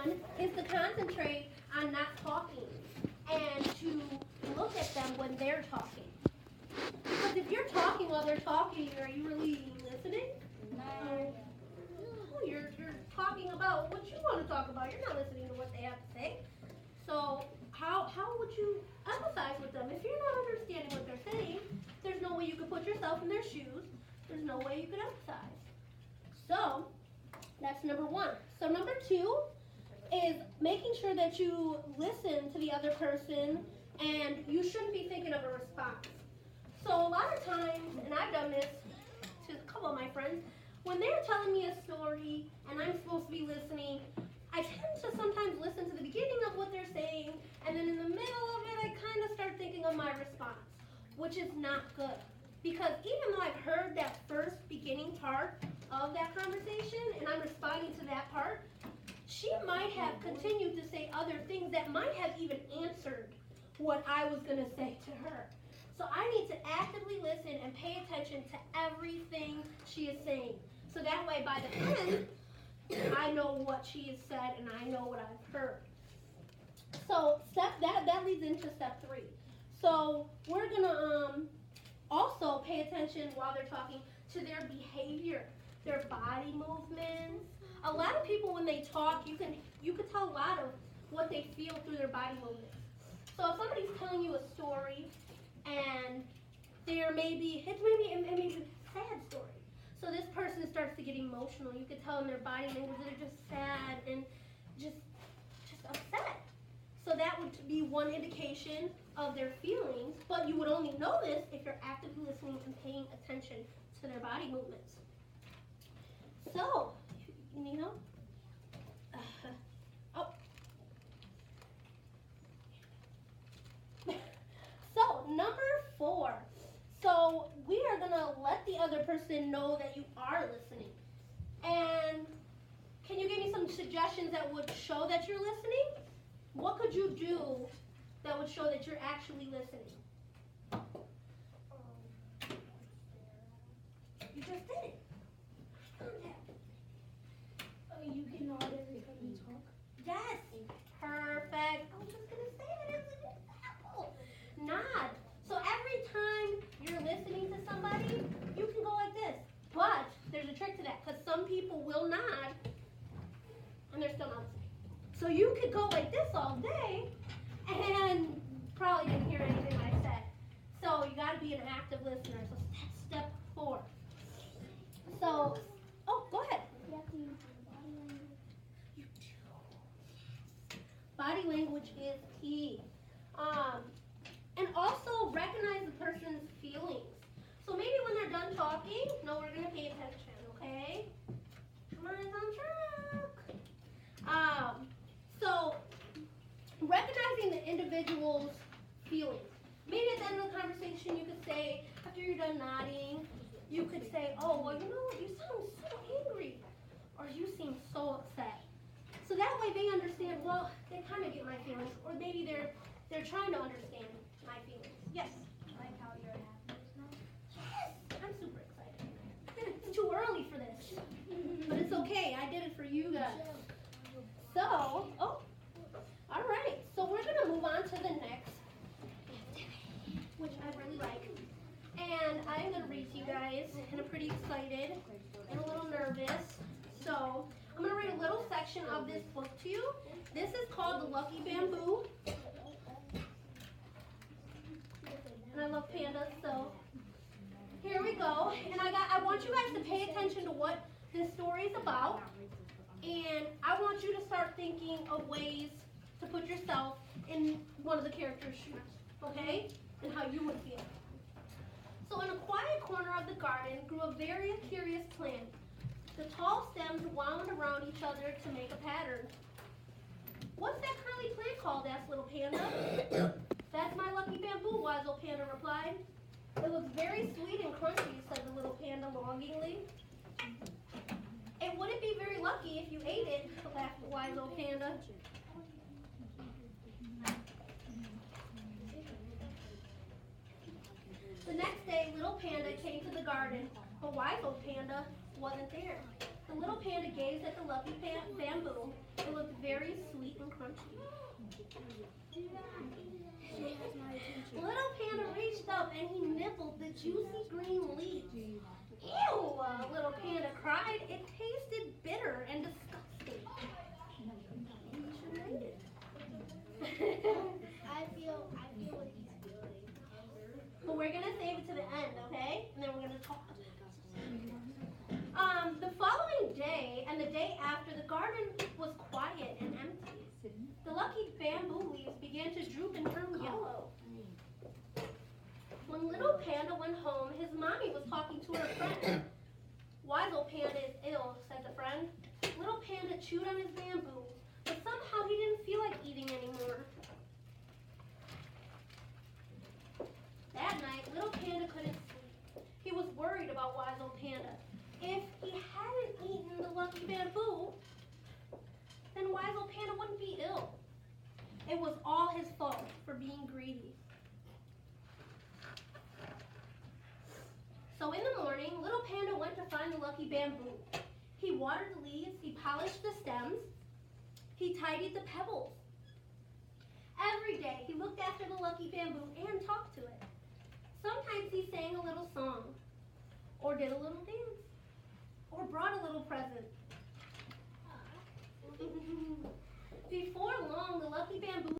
one is to concentrate on not talking and to look at them when they're talking. Because if you're talking while they're talking, are you really listening? No. You're talking about what you want to talk about. You're not listening to what they have to say. So how would you empathize with them? If you're not understanding what they're saying, there's no way you could put yourself in their shoes. There's no way you could empathize. So that's number one. So number two is making sure that you listen to the other person and you shouldn't be thinking of a response. So a lot of times, and I've done this to a couple of my friends, when they're telling me a story and I'm supposed to be listening, I tend to sometimes listen to the beginning of what they're saying, and then in the middle of it, I kind of start thinking of my response, which is not good. Because even though I've heard that first beginning part of that conversation, and I'm responding to that part, she might have continued to say other things that might have even answered what I was going to say to her. So I need to actively listen and pay attention to everything she is saying. So that way, by the end, I know what she has said and I know what I've heard. So that leads into step 3. So we're gonna also pay attention while they're talking to their behavior, their body movements. A lot of people when they talk, you can tell a lot of what they feel through their body movements. So if somebody's telling you a story and it may be a sad story. So this person starts to get emotional. You could tell in their body language that they're just sad and just upset. So that would be one indication of their feelings, but you would only know this if you're actively listening and paying attention to their body movements. So, you need help? So, number 4. So, we are going to let the other person know that you are listening. And can you give me some suggestions that would show that you're listening? What could you do that would show that you're actually listening? You just did it. You can nod every time you talk. Yes. Perfect. I was just going to say that as an example. Nod. So every time you're listening to somebody, you can go like this. But there's a trick to that because some people will nod and they're still not listening. So you could go like this all day and probably didn't hear anything I said. So you got to be an active listener. So that's step 4. So, go ahead. You have to use your body language. You do. Body language is key. And also recognize the person's feelings. So maybe when they're done talking, no, we're going to pay attention, okay? Come on, it's on track. So recognizing the individual's feelings. Maybe at the end of the conversation you could say, after you're done nodding, you could say, oh, well, you know what, you sound so angry. Or you seem so upset. So that way they understand, well, they kind of get my feelings. Or maybe they're trying to understand my feelings. Yes? Like how you're happy now. Yes! I'm super excited. It's too early for this. But it's okay. I did it for you guys. So, all right. So we're going to move on to the next activity, which I really like. And I'm going to read to you guys, and I'm pretty excited and a little nervous. So I'm going to read a little section of this book to you. This is called The Lucky Bamboo. And I love pandas, so here we go. And I want you guys to pay attention to what this story is about. And I want you to start thinking of ways to put yourself in one of the characters' shoes, okay? And how you would feel. So in a quiet corner of the garden grew a very curious plant. The tall stems wound around each other to make a pattern. What's that curly plant called? Asked little Panda. That's my lucky bamboo, wise old Panda replied. It looks very sweet and crunchy, said the little panda longingly. It wouldn't be very lucky if you ate it, laughed the wise old panda. The next day, little Panda came to the garden, but wise old Panda wasn't there. The little panda gazed at the lucky bamboo. It looked very sweet and crunchy. She has my attention. Little panda reached up and he nibbled the juicy green leaf. Ew! Little panda cried. It tasted bitter and disgusting. I feel what he's feeling. But we're gonna save it to the end, okay? And then we're gonna talk. The following day and the day after, the garden was quiet and empty. The lucky bamboo leaves began to droop and turn yellow. When little panda went home, his mommy was talking to her friend. Wise old panda is ill, said the friend. Little panda chewed on his bamboo, but somehow he didn't feel like eating anymore. That night, little panda couldn't sleep. He was worried about wise old panda. If he hadn't eaten the lucky bamboo, then wise old panda wouldn't be ill. It was all his fault for being greedy. So in the morning, little panda went to find the lucky bamboo. He watered the leaves, he polished the stems, he tidied the pebbles. Every day, he looked after the lucky bamboo and talked to it. Sometimes he sang a little song, or did a little dance, or brought a little present.